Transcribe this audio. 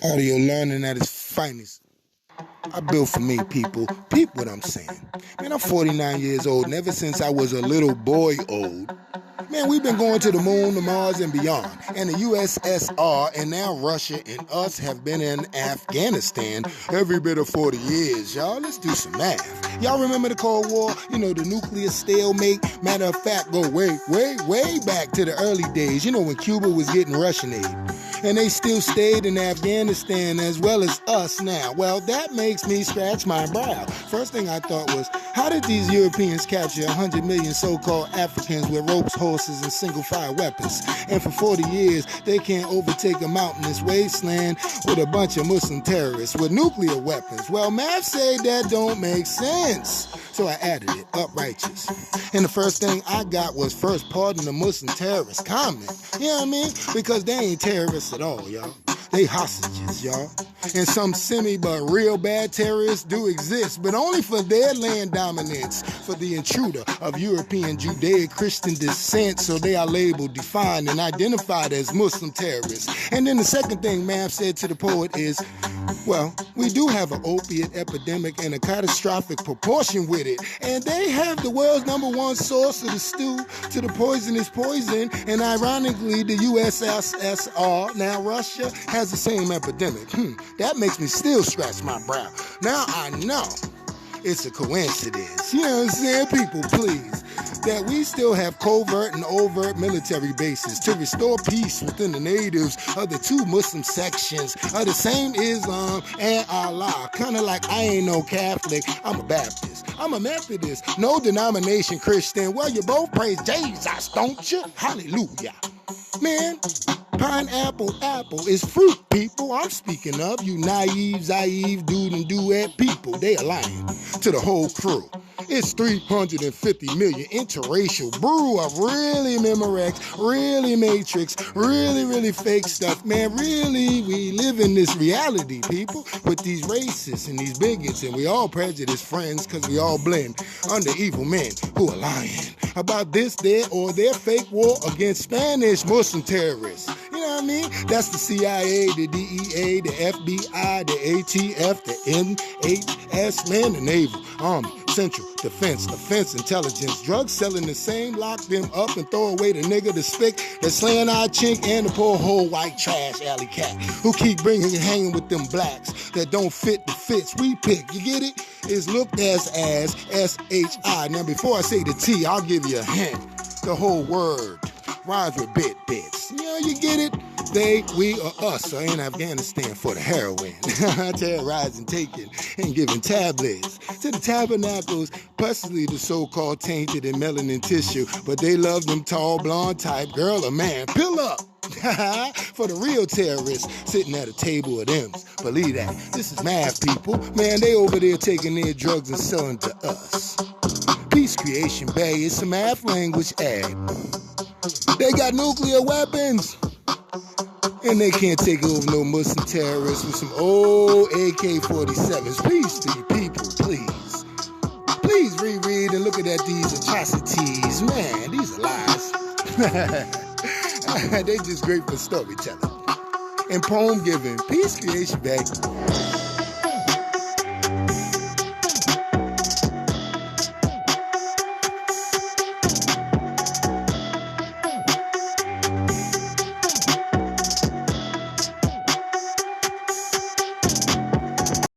Audio learning at its finest. I built for me, people. Peep what I'm saying. Man, I'm 49 years old, and ever since I was a little boy old, man, we've been going to the moon, to Mars, and beyond. And the USSR and now Russia and us have been in Afghanistan every bit of 40 years, y'all. Let's do some math. Y'all remember the Cold War? You know, the nuclear stalemate? Matter of fact, go way back to the early days, you know, when Cuba was getting Russian aid. And they still stayed in Afghanistan as well as us now. Well, that makes me scratch my brow. First thing I thought was, how did these Europeans capture 100 million so-called Africans with ropes, horses, and single-fire weapons? And for 40 years, they can't overtake a mountainous wasteland with a bunch of Muslim terrorists with nuclear weapons. Well, math say that don't make sense. So I added it, up righteous. And the first thing I got was first pardon the Muslim terrorist comment. You know what I mean? Because they ain't terrorists at all, y'all. They hostages, y'all. And some semi but real bad terrorists do exist, but only for their land dominance, for the intruder of European Judeo-Christian descent, so they are labeled, defined, and identified as Muslim terrorists. And then the second thing Mav said to the poet is, well, we do have an opiate epidemic and a catastrophic proportion with it, and they have the world's #1 source of the stew to the poisonous poison, and ironically, the USSR, now Russia, has the same epidemic. That makes me still scratch my brow. Now I know it's a coincidence. You know what I'm saying? People, please. That we still have covert and overt military bases to restore peace within the natives of the two Muslim sections of the same Islam and Allah. Kind of like I ain't no Catholic, I'm a Baptist. I'm a Methodist, no denomination Christian. Well, you both praise Jesus, don't you? Hallelujah. Man, pineapple, apple is fruit, people. I'm speaking of you naive, zaïve, dude and duet people. They are lying to the whole crew. It's 350 million interracial brew of really Memorex, really Matrix, really fake stuff. Man, really, we live in this reality, people, with these racists and these bigots, and we all prejudiced friends because we all blend under evil men who are lying about this, their, or their fake war against Spanish Muslim terrorists. You know what I mean? That's the CIA, the DEA, the FBI, the ATF, the NHS, man, the Naval, Army, Central, Defense Intelligence, drugs selling the same, lock them up and throw away the nigga, the spick, the slant-eyed chink, and the poor whole white trash alley cat who keep bringing and hanging with them blacks that don't fit the fits we pick. You get it? It's looked as S-H-I. Now, before I say the T, I'll give you a hint. The whole word rhymes with bits. You know, you get it? They, we, or us are in Afghanistan for the heroin, terrorizing, taking, and giving tablets to the tabernacles, possibly the so-called tainted and melanin tissue, but they love them tall, blonde type, girl or man. Pill up! For the real terrorists sitting at a table of them. Believe that. This is math, people. Man, they over there taking their drugs and selling to us. Peace Creationbey is some math language ad. They got nuclear weapons. And they can't take over no Muslim terrorists with some old AK-47s. Please, people, please. Please reread and look at these atrocities. Man, these are lies. They just great for storytelling and poem giving. Peace Creationbey.